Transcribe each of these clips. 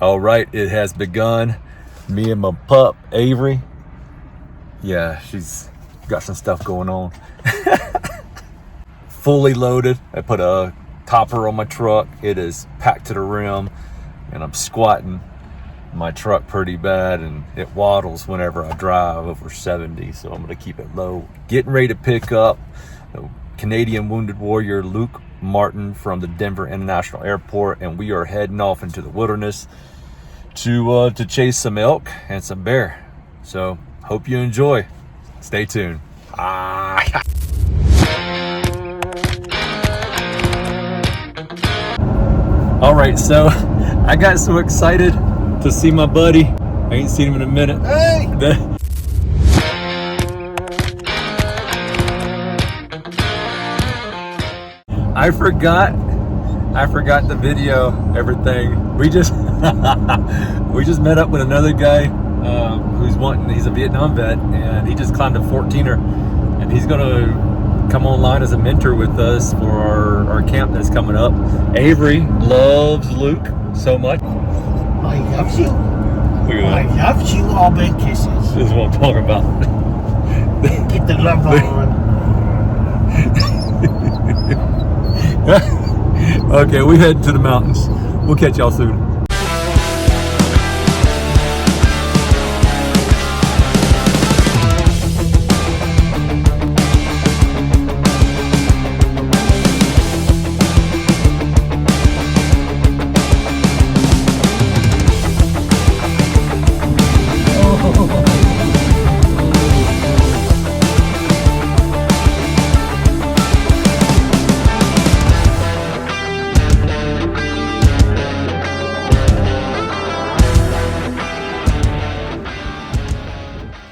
All right, it has begun. Me and my pup, Avery. Yeah, she's got some stuff going on. Fully loaded. I put a topper on my truck. It is packed to the rim, and I'm squatting my truck pretty bad, and it waddles whenever I drive over 70, so I'm gonna keep it low. Getting ready to pick up the Canadian Wounded Warrior Luke Martin from the Denver International Airport, and we are heading off into the wilderness to chase some elk and some bear. So hope you enjoy. Stay tuned. All right, so I got so excited to see my buddy. I ain't seen him in a minute. Hey! I forgot the video, everything. We just met up with another guy he's a Vietnam vet, and he just climbed a 14er, and he's gonna come online as a mentor with us for our camp that's coming up. Avery loves Luke so much. I love you. Look at that. I love you, all big kisses. This is what I'm talking about. Get the love on. Okay, we head to the mountains. We'll catch y'all soon.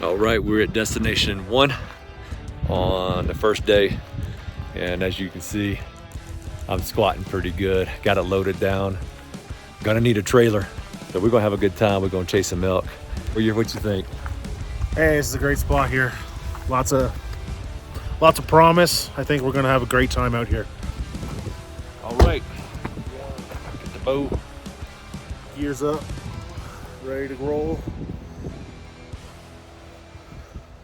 All right, we're at destination 1 on the first day, and as you can see, I'm squatting pretty good. Got it loaded down. Gonna need a trailer, so we're gonna have a good time. We're gonna chase some elk. What you think? Hey, this is a great spot here. Lots of promise. I think we're gonna have a great time out here. All right, get the bow. Gears up, ready to roll.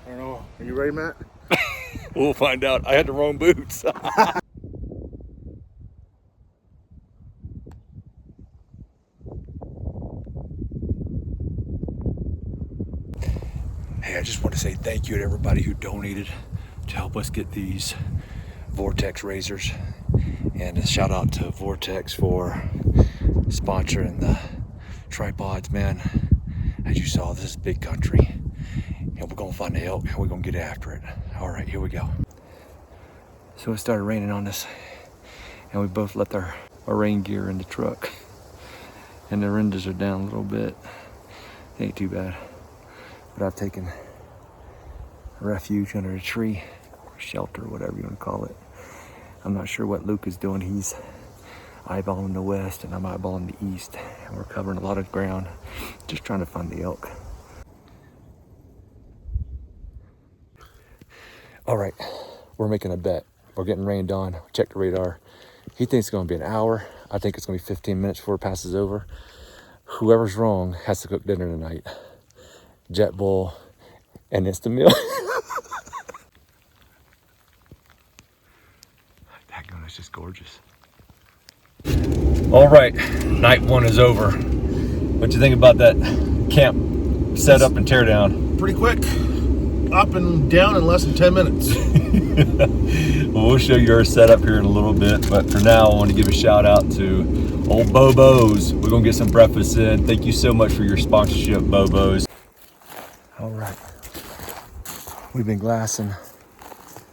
I don't know. Are you ready, Matt? We'll find out. I had the wrong boots. Hey, I just want to say thank you to everybody who donated to help us get these Vortex razors. And a shout out to Vortex for sponsoring the tripods, man. As you saw, this is big country. And we're gonna find the elk and we're gonna get after it. All right, here we go. So it started raining on us, and we both left our rain gear in the truck. And the windows are down a little bit. It ain't too bad. But I've taken refuge under a tree, or shelter, whatever you want to call it. I'm not sure what Luke is doing. He's eyeballing the west and I'm eyeballing the east. And we're covering a lot of ground, just trying to find the elk. All right, we're making a bet. We're getting rained on. Check the radar. He thinks it's gonna be an hour. I think it's gonna be 15 minutes before it passes over. Whoever's wrong has to cook dinner tonight. Jet Bull and instant meal. That gun is just gorgeous. All right, night 1 is over. What you think about that camp setup and tear down? Pretty quick. Up and down in less than 10 minutes. Well, we'll show you our setup here in a little bit, but for now I want to give a shout out to old Bobo's. We're gonna get some breakfast in. Thank you so much for your sponsorship, Bobo's. All right, we've been glassing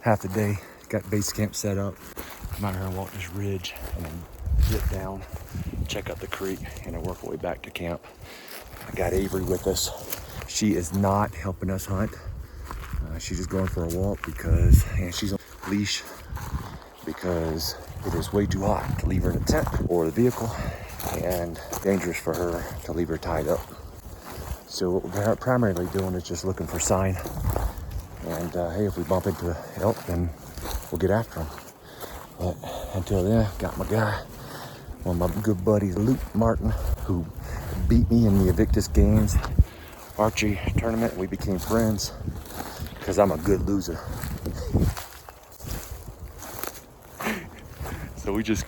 half the day. Got base camp set up. I'm out here and walk this ridge and then dip down, check out the creek, and then work our way back to camp. I got Avery with us. She is not helping us hunt. She's just going for a walk because, and she's on a leash because it is way too hot to leave her in a tent or the vehicle, and dangerous for her to leave her tied up. So what we're primarily doing is just looking for sign. And hey, if we bump into elk, then we'll get after them. But until then, got my guy, one of my good buddies, Luke Martin, who beat me in the Invictus Games archery tournament. We became friends because I'm a good loser. So we just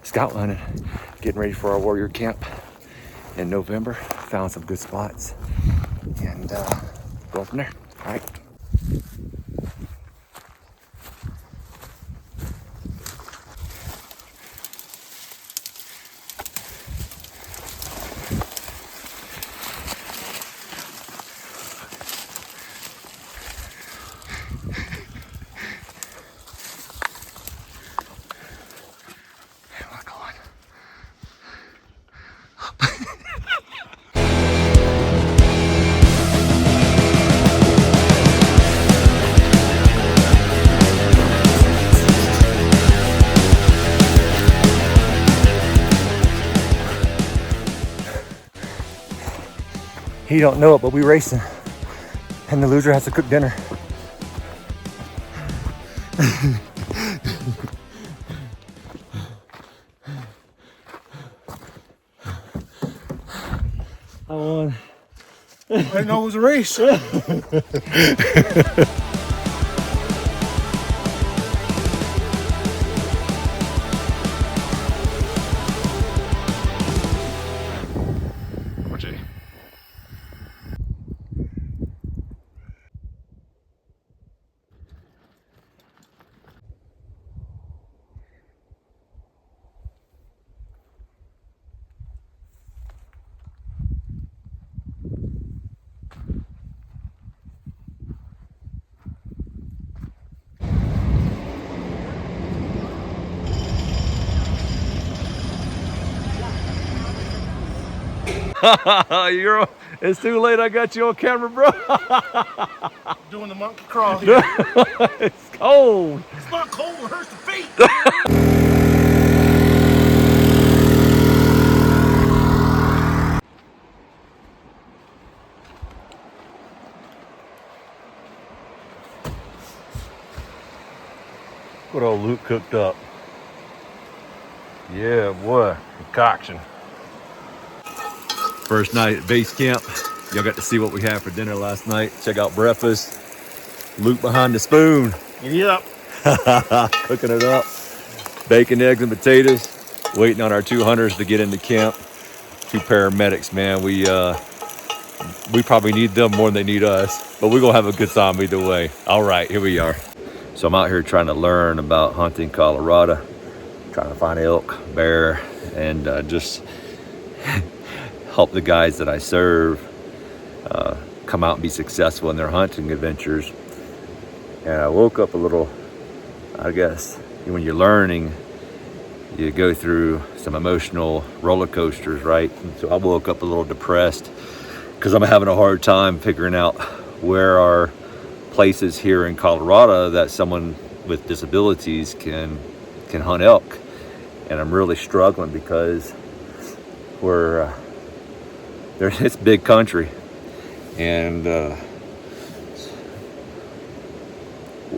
scout hunting, getting ready for our warrior camp in November. Found some good spots and go from there. All right. He don't know it, but we racing, and the loser has to cook dinner. I won. I didn't know it was a race. It's too late. I got you on camera, bro. Doing the monkey crawl here. It's cold. It's not cold, it hurts the feet. What old Luke cooked up. Yeah, boy, concoction. First night at base camp. Y'all got to see what we had for dinner last night. Check out breakfast. Luke behind the spoon. Yep. Cooking it up. Bacon, eggs, and potatoes. Waiting on our 2 hunters to get into camp. 2 paramedics, man. We probably need them more than they need us. But we're going to have a good time either way. All right, here we are. So I'm out here trying to learn about hunting Colorado. Trying to find elk, bear, and just help the guys that I serve come out and be successful in their hunting adventures. And I woke up a little, I guess, when you're learning, you go through some emotional roller coasters, right? And so I woke up a little depressed because I'm having a hard time figuring out where are places here in Colorado that someone with disabilities can hunt elk. And I'm really struggling because it's big country, and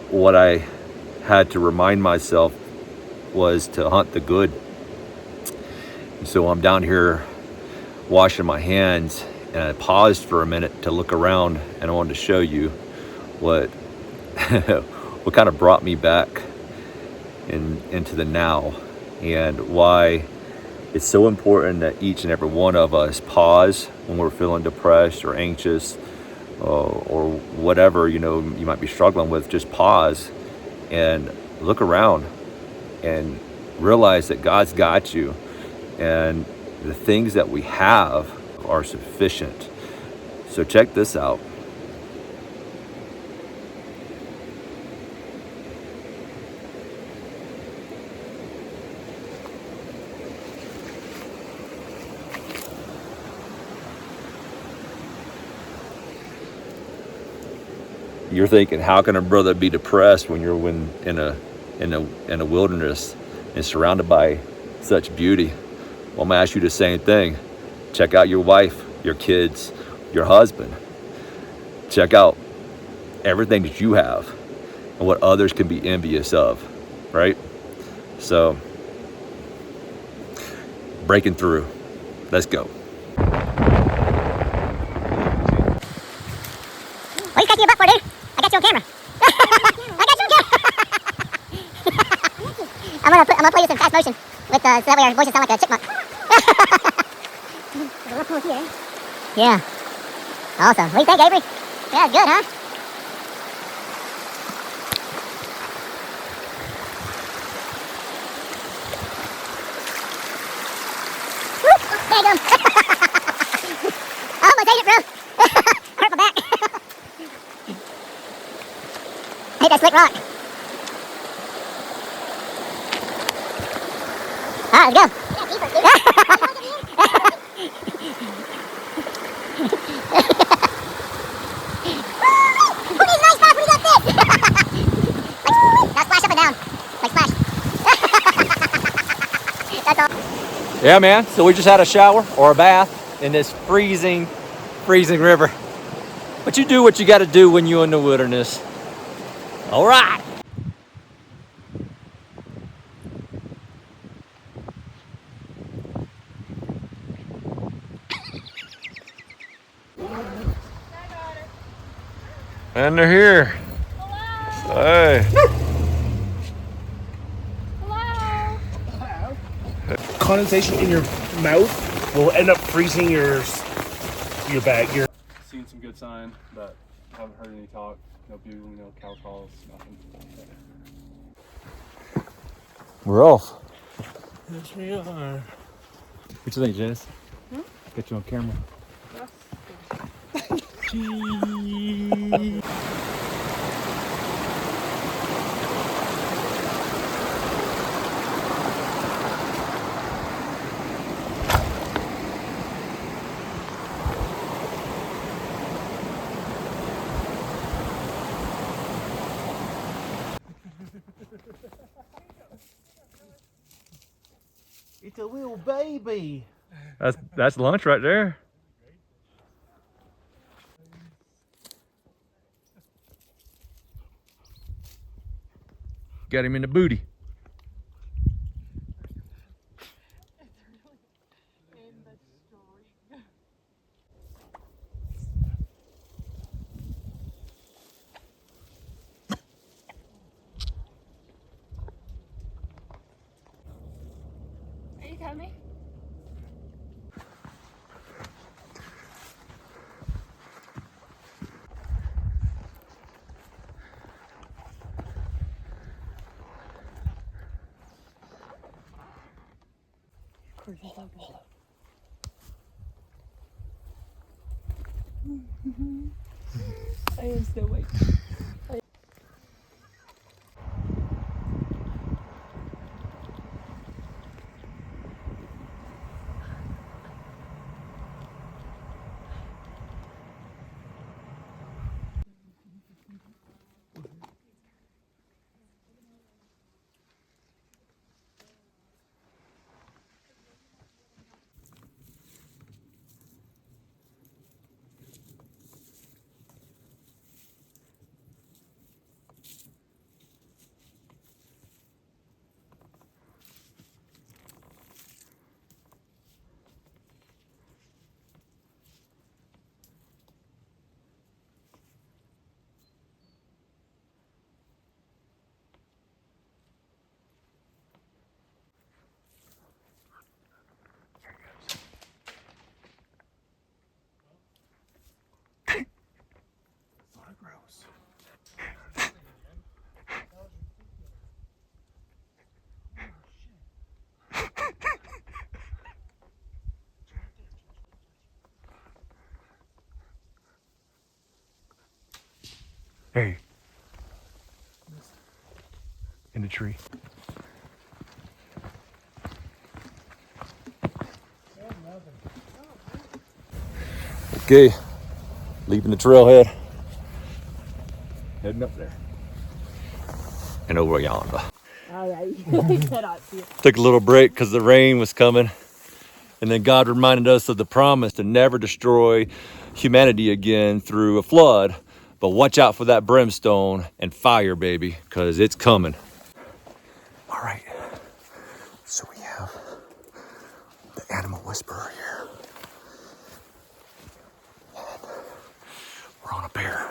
what I had to remind myself was to hunt the good. And so I'm down here washing my hands, and I paused for a minute to look around, and I wanted to show you what what kind of brought me back into the now, and why it's so important that each and every one of us pause when we're feeling depressed or anxious or whatever, you might be struggling with. Just pause and look around and realize that God's got you, and the things that we have are sufficient. So check this out. You're thinking, how can a brother be depressed when you're in a wilderness and surrounded by such beauty? Well, I'm gonna ask you the same thing. Check out your wife, your kids, your husband. Check out everything that you have and what others can be envious of, right? So, breaking through. Let's go. What are you scratching your butt for, dude? I got you on camera. I got you on camera. I'm gonna play this in fast motion with so that way our voices sound like a chipmunk. There's a little pool here. Yeah. Awesome. What do you think, Avery? Yeah, it's good, huh? Whoop, there you go. I almost ate it, bro. Hurt my back. I hate that slick rock. All right, let's go. Who needs an ice pop when you got this? Now splash up and down. Like splash. That's all. Yeah, man. So we just had a shower or a bath in this freezing river. But you do what you got to do when you're in the wilderness. All right. And they're here. Hello. Hey. Hello. Condensation in your mouth will end up freezing your bag. Seen some good sign, but haven't heard any talk. No bugling, no cow calls, nothing. We're off. Yes, we are. What you think, Jess? Get you on camera. It's a little baby. That's lunch right there. Got him in the booty. Are you coming? I am still waiting. Hey. In the tree. Okay. Leaving the trailhead. Heading up there. And over yonder. Alright. Took a little break because the rain was coming. And then God reminded us of the promise to never destroy humanity again through a flood. But watch out for that brimstone and fire, baby, because it's coming. All right. So we have the animal whisperer here. And we're on a bear.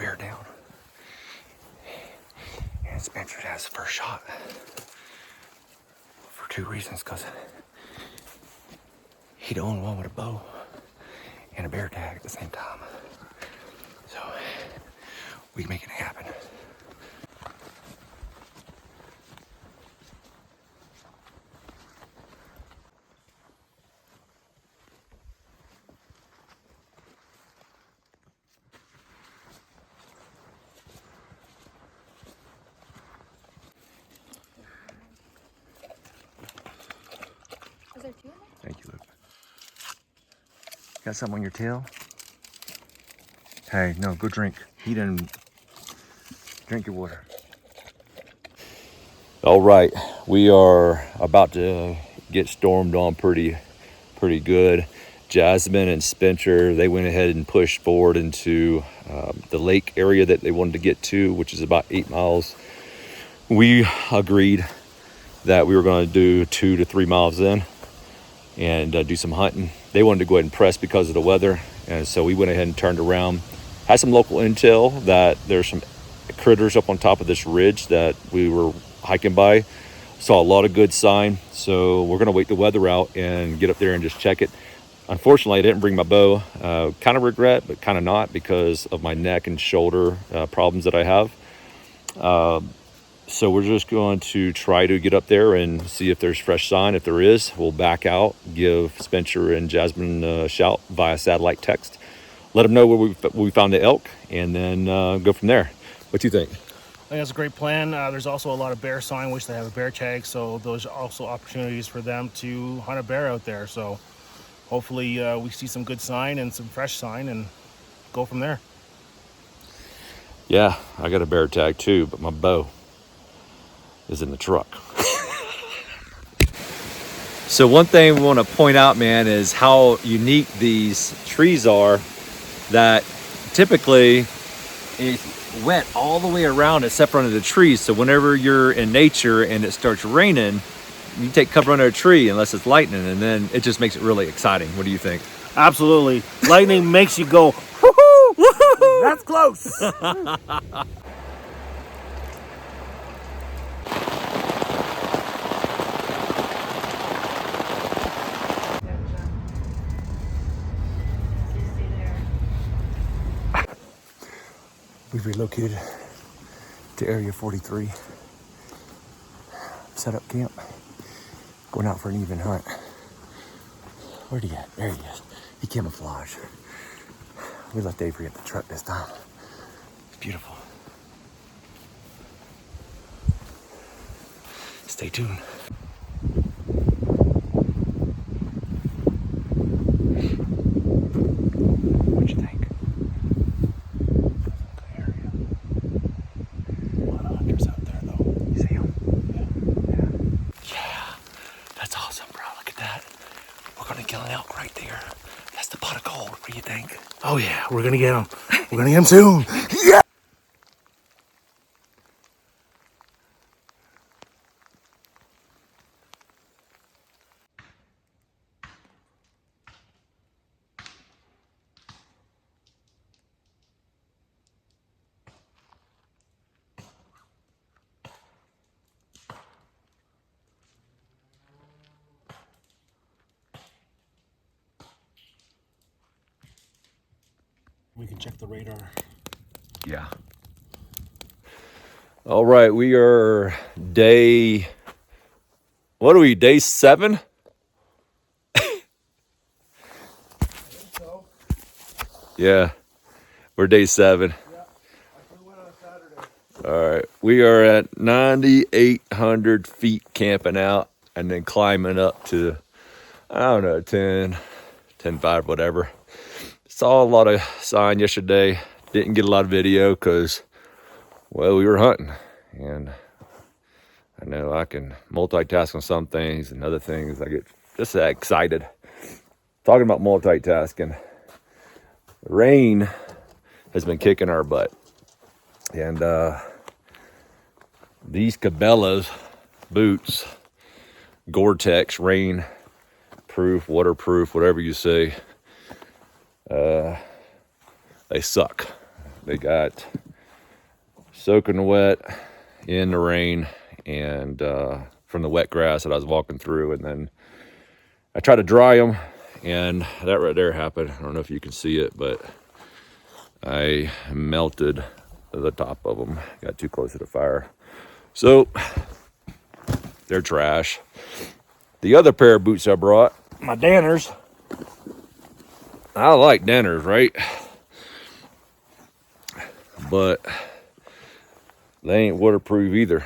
bear down. And Spencer has the first shot for 2 reasons, because he the only one with a bow and a bear tag at the same time. So we can make it happen. Is there 2 in there? Thank you, Luke. Got something on your tail? Hey, no, go drink. He didn't drink your water. All right, we are about to get stormed on pretty good. Jasmine and Spencer, they went ahead and pushed forward into the lake area that they wanted to get to, which is about 8 miles. We agreed that we were going to do 2 to 3 miles in and do some hunting. They wanted to go ahead and press because of the weather, and so we went ahead and turned around. Had some local intel that there's some critters up on top of this ridge that we were hiking by. Saw a lot of good sign, so we're gonna wait the weather out and get up there and just check it. Unfortunately, I didn't bring my bow. Kind of regret, but kind of not, because of my neck and shoulder problems that I have. So we're just going to try to get up there and see if there's fresh sign. If there is, we'll back out, give Spencer and Jasmine a shout via satellite text, let them know where we found the elk, and then go from there. What do you think? I think that's a great plan. There's also a lot of bear sign, which they have a bear tag, so those are also opportunities for them to hunt a bear out there. So hopefully we see some good sign and some fresh sign and go from there. Yeah, I got a bear tag too, but my bow is in the truck. So one thing we want to point out, man, is how unique these trees are, that typically it went all the way around except for under the trees. So whenever you're in nature and it starts raining, you take cover under a tree unless it's lightning, and then it just makes it really exciting. What do you think? Absolutely. Lightning makes you go, woohoo, woohoo, that's close. We've relocated to Area 43. Set up camp. Going out for an even hunt. Where'd he at? There he is. He camouflaged. We left Avery at the truck this time. It's beautiful. Stay tuned. What'd you think? What do you think? Oh yeah, we're gonna get him. We're gonna get him soon. Yeah. We can check the radar. Yeah. All right, we are day, what are we, day 7? So, Yeah, we're day 7. yeah, I flew in on a Saturday. All right, we are at 9,800 feet camping out, and then climbing up to, I don't know, 10,500, whatever. Saw a lot of sign yesterday. Didn't get a lot of video because, well, we were hunting, and I know I can multitask on some things, and other things I get just that excited. Talking about multitasking, rain has been kicking our butt, and these Cabela's boots, Gore-Tex, rain proof, waterproof, whatever you say, they suck. They got soaking wet in the rain and from the wet grass that I was walking through, and then I tried to dry them, and that right there happened. I don't know if you can see it, but I melted the top of them. Got too close to the fire. So they're trash. The other pair of boots I brought, my Danners. I like Danners, right? But they ain't waterproof either.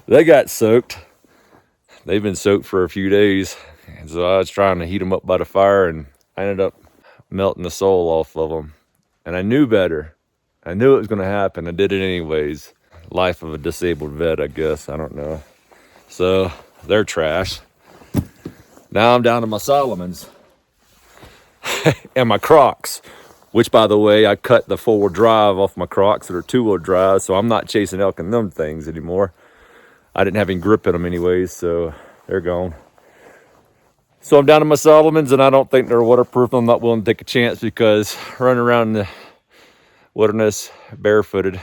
They got soaked. They've been soaked for a few days. And so I was trying to heat them up by the fire, and I ended up melting the sole off of them. And I knew better. I knew it was going to happen. I did it anyways. Life of a disabled vet, I guess. I don't know. So they're trash. Now I'm down to my Solomons and my Crocs, which, by the way, I cut the 4-wheel drive off my Crocs that are 2-wheel drive, so I'm not chasing elk in them things anymore. I didn't have any grip in them anyways, so they're gone. So I'm down to my Solomons, and I don't think they're waterproof. I'm not willing to take a chance because running around in the wilderness barefooted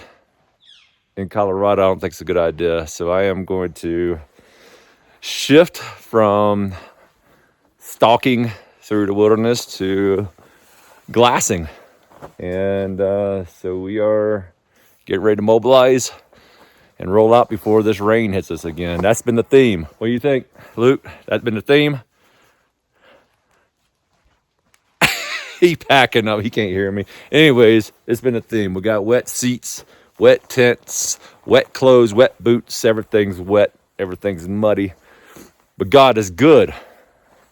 in Colorado, I don't think it's a good idea. So I am going to shift from stalking through the wilderness to glassing. And so we are getting ready to mobilize and roll out before this rain hits us again. That's been the theme. What do you think, Luke? That's been the theme? He packing up. He can't hear me. Anyways, it's been a theme. We got wet seats, wet tents, wet clothes, wet boots. Everything's wet. Everything's muddy. But God is good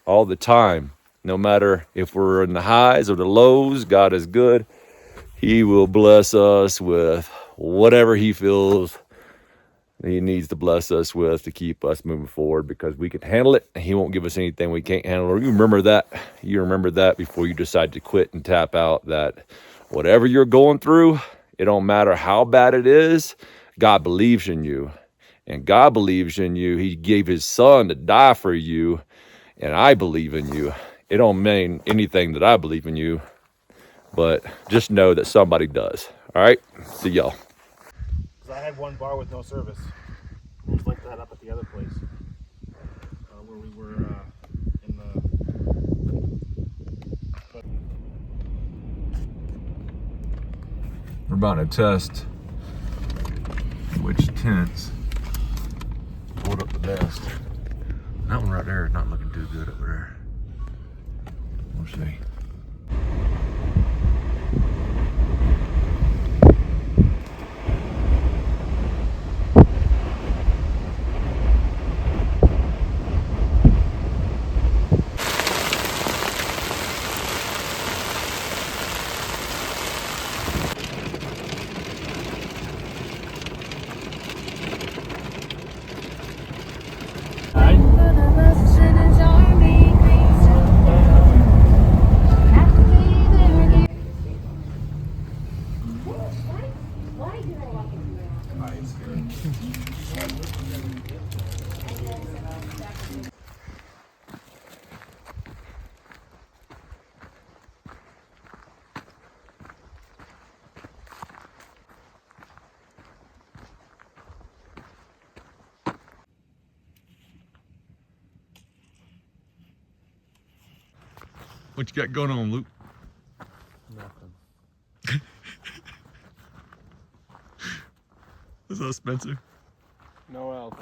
all the time. No matter if we're in the highs or the lows, God is good. He will bless us with whatever he feels he needs to bless us with to keep us moving forward, because we can handle it. He won't give us anything we can't handle. You remember that. You remember that before you decide to quit and tap out, that whatever you're going through, it don't matter how bad it is, God believes in you. And God believes in you. He gave his son to die for you. And I believe in you. It don't mean anything that I believe in you, but just know that somebody does. All right? See y'all. I had one bar with no service. It was like that up at the other place where we were in the. We're about to test which tents hold up the best. That one right there is not looking too good over there. We'll see. What you got going on, Luke? Nothing. What's up, Spencer? No elk.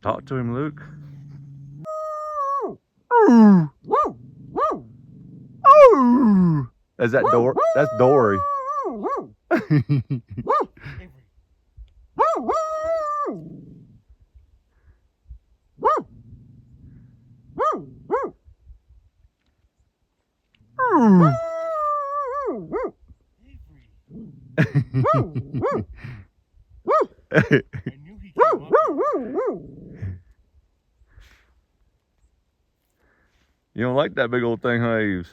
Talk to him, Luke. Is that Dory? That's Dory. I knew he came up. You don't like that big old thing, huh, Eves?